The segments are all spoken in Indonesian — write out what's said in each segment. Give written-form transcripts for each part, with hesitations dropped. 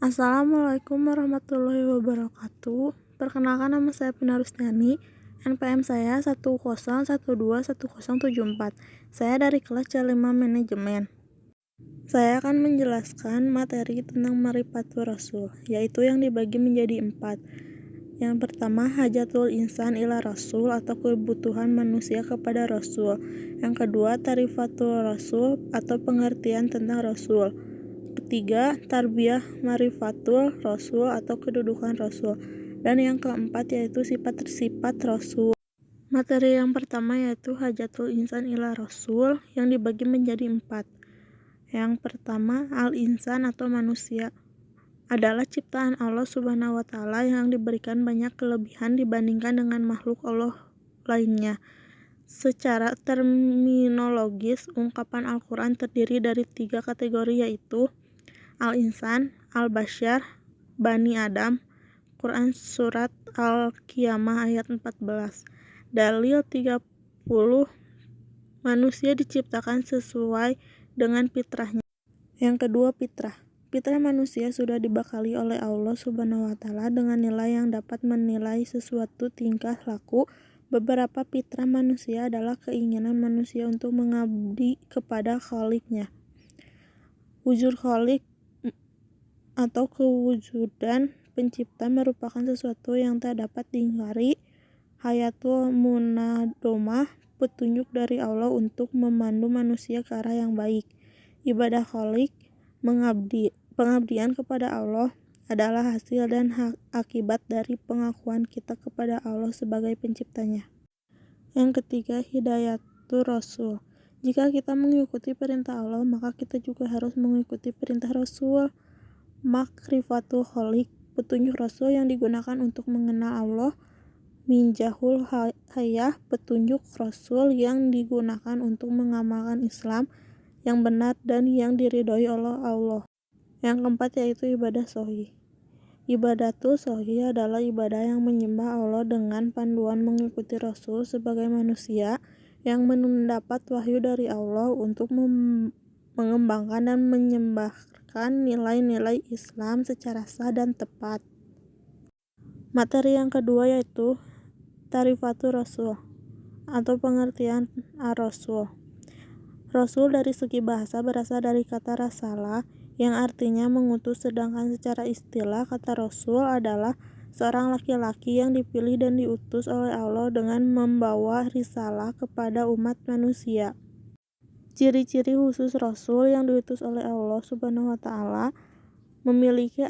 Assalamualaikum warahmatullahi wabarakatuh. Perkenalkan, nama saya Pina Rusdiani. NPM saya 101210774. Saya dari kelas C5 Manajemen. Saya akan menjelaskan materi tentang Ma'rifatur Rasul, yaitu yang dibagi menjadi 4. Yang pertama, hajatul insan ila rasul atau kebutuhan manusia kepada rasul. Yang kedua, ta'rifatul rasul atau pengertian tentang rasul. Ketiga, tarbiyah ma'rifatul rasul atau kedudukan rasul. Dan yang keempat yaitu sifat-sifat rasul. Materi yang pertama yaitu hajatul insan ila rasul yang dibagi menjadi 4. Yang pertama, al-insan atau manusia adalah ciptaan Allah Subhanahu wa Ta'ala yang diberikan banyak kelebihan dibandingkan dengan makhluk Allah lainnya. Secara terminologis, ungkapan Al-Quran terdiri dari 3 kategori, yaitu Al-Insan, Al-Bashar, Bani Adam. Quran Surat Al-Qiyamah ayat 14. Dalil 30. Manusia diciptakan sesuai dengan fitrahnya. Yang kedua, fitrah. Fitrah manusia sudah dibekali oleh Allah Subhanahu wa Ta'ala dengan nilai yang dapat menilai sesuatu tingkah laku. Beberapa fitrah manusia adalah keinginan manusia untuk mengabdi kepada Khalik-Nya. Wujud Khalik atau kewujudan pencipta merupakan sesuatu yang tak dapat diingkari. Hayatul munadomah, petunjuk dari Allah untuk memandu manusia ke arah yang baik. Ibadah Khalik, pengabdian kepada Allah adalah hasil dan akibat dari pengakuan kita kepada Allah sebagai penciptanya. Yang ketiga, hidayatul rasul. Jika kita mengikuti perintah Allah, maka kita juga harus mengikuti perintah Rasul. Ma'rifatul Khalik, petunjuk Rasul yang digunakan untuk mengenal Allah. Minjahul hayah, petunjuk Rasul yang digunakan untuk mengamalkan Islam yang benar dan yang diridhoi oleh Allah. Yang keempat yaitu ibadah sahih. Ibadatul sahih adalah ibadah yang menyembah Allah dengan panduan mengikuti Rasul sebagai manusia yang mendapat wahyu dari Allah untuk mengembangkan dan menyembahkan nilai-nilai Islam secara sah dan tepat. Materi yang kedua yaitu ta'rifatur rasul atau pengertian ar-rasul. Rasul dari segi bahasa berasal dari kata rasalah yang artinya mengutus, sedangkan secara istilah kata rasul adalah seorang laki-laki yang dipilih dan diutus oleh Allah dengan membawa risalah kepada umat manusia. Ciri-ciri khusus Rasul yang diutus oleh Allah Subhanahu wa Ta'ala memiliki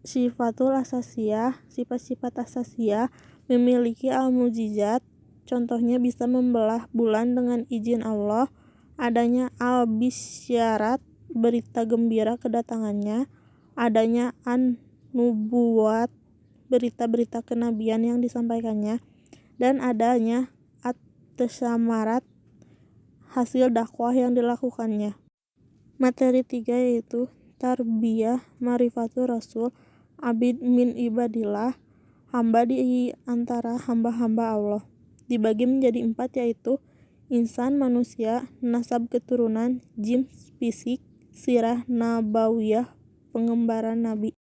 sifatul asasiyah, sifat-sifat asasiyah, memiliki al-mujizat, contohnya bisa membelah bulan dengan izin Allah, adanya al-bisyarat, berita gembira kedatangannya, adanya an-nubuwat, berita-berita kenabian yang disampaikannya, dan adanya at-tasamarat, hasil dakwah yang dilakukannya. Materi 3 yaitu tarbiyah ma'rifatur rasul, abid min ibadillah, hamba di antara hamba-hamba Allah. Dibagi menjadi 4 yaitu insan manusia, nasab keturunan, jins fisik, sirah nabawiyah, pengembaraan nabi.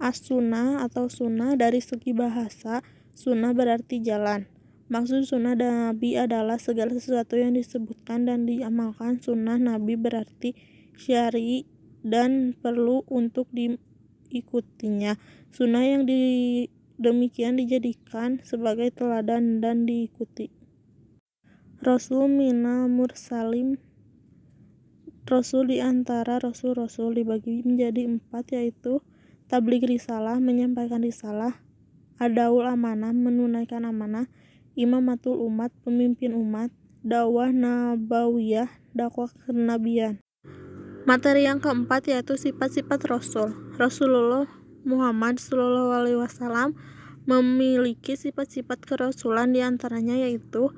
As-sunnah atau sunnah dari segi bahasa, sunnah berarti jalan. Maksud sunnah Nabi adalah segala sesuatu yang disebutkan dan diamalkan. Sunnah Nabi berarti syar'i dan perlu untuk diikutinya. Sunnah yang demikian dijadikan sebagai teladan dan diikuti. Rasul minal mursalim, Rasul di antara Rasul-Rasul dibagi menjadi 4 yaitu tabligh risalah, menyampaikan risalah, adaul amanah, menunaikan amanah, imamatul umat, pemimpin umat, dakwah nabawiyah, dakwah kenabian. Materi yang keempat yaitu sifat-sifat Rasul. Rasulullah Muhammad SAW memiliki sifat-sifat kerasulan, diantaranya yaitu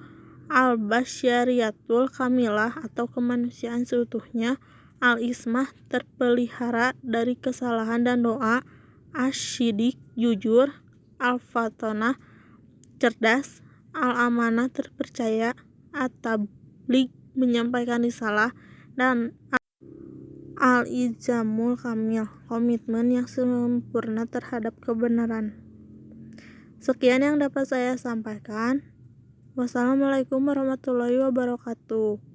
al-basyariyatul kamilah atau kemanusiaan seutuhnya, al-ismah, terpelihara dari kesalahan dan doa, asyidik, jujur, al-fatonah, cerdas, al-amanah, terpercaya, at-tabligh, menyampaikan risalah, dan Al-Ilzamul Kamil, komitmen yang sempurna terhadap kebenaran. Sekian yang dapat saya sampaikan. Wassalamualaikum warahmatullahi wabarakatuh.